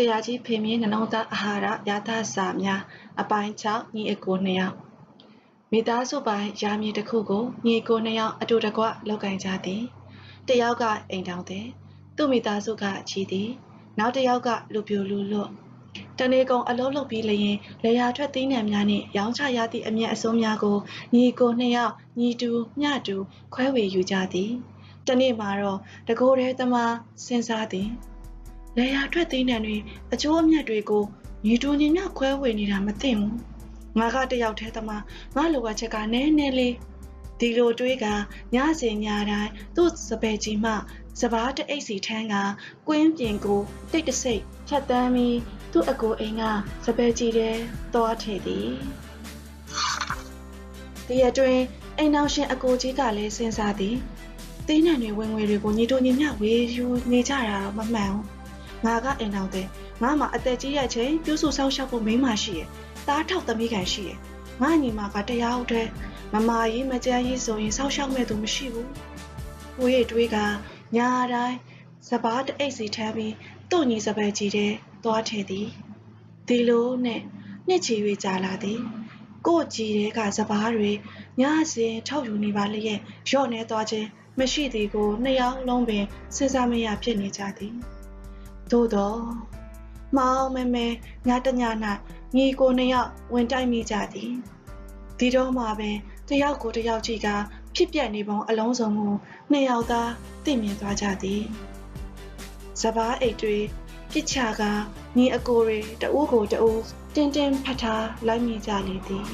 ရာကြီးဖေမြင့်နှလုံးသားအာဟာရရသစာများအပိုင်း6ညီအကို2ယောက်မိသားစုပိုင်းရာမြေတစ်ခုကိုညီအကို2ယောက်အတူတကွလုပ်ကင်ကြသည်တစ်ယောက်ကအိမ်ထောင်သည်သူ့မိသားစုကချီသည်နောက်တစ်ယောက်ကလူပြိုလူလွတ်တနေ့ကုန်အလုပ်လုပ်ပြီးလျင်လေယာထွက်သီးနှံများနှင့်ရောင်းချရသည့်အမြတ်အစိုးများကိုညီအကို2ယောက်ညီတူမျှတူခွဲဝေယူကြသည်တနေ့မှာတော့တကိုယ်တည်းသမားစဉ်းစားသည်လေယာထွက်သီးနှံတွေအကျိုးအမြတ်တွေကိုညီတူညီမျှခွဲဝေနေတာမသိဘူးငါကတယောက်တည်းသမားငါလိုအပ်ချက်ကနည်းနည်းလေးဒီလိုတွေးကညစဉ်ညတိုင်းသူ့စပယ်ကြီးမှစပားတအိတ်စီထမ်းကကွင်းပြင်ကိုတိတ်တဆိတ်ဖြတ်တန်းပြီးသူ့အကိုအိမ်ကစပယ်ကြီးတဲ့သွားထည့်သည်ဒီအတွင်းအိမ်နောက်ရှင်အကိုကြီးကလည်းစဉ်းစားသည်သီးနှံတွေဝင်ငွေတွေကိုညီတူညီမျှဝေယူနေကြတာတော့မမှန်ဘူးငါကအိမ်နောက်တဲ့ငါမှအသက်ကြီးရဲ့ချိန်ပြုစုဆောက်ရှောက်ဖို့မိန်းမရှိရဲ့သားထောက်သမီးကန်ရှိရဲ့ငါညီမကတရားဟုတ်တဲ့မမကြီးမကြမ်းကြီးဆိုရင်ဆောက်ရှောက်မဲ့သူမရှိဘူးကိုရဲ့တွေးကညာတိုင်းစပားတအိတ်စီထမ်းပြီးသူ့ညီစပယ်ကြီးတဲ့သွားထည့်သည်ဒီလိုနဲ့နှစ်ချီ၍ကြာလာသည်ကိုကြီးတဲ့ကစပားတွေညစဉ်ထုတ်ယူနေပါလျက်ရော့နေသွားခြင်းမရှိသည်ကိုနှစ်ယောက်လုံးပင်စဉ်းစားမရဖြစ်နေကြသည်သို့တော့မောင်မဲညတည၌ညီကိုနှစ်ယောက်ဝင်တိုက်မိကြသည်ဒီတော့မှပင်တယောက်ကိုတယောက်ကြည့်ကဖြစ်ပျက်နေပုံအလုံးစုံကိုနှစ်ယောက်သာသိမြင်သွားကြသည်စပားအိတ်တွေပြစ်ချကညီအကိုတွေတဦးကိုတဦးတင်းတင်းဖတ်ထားလိုက်မိကြလေသည်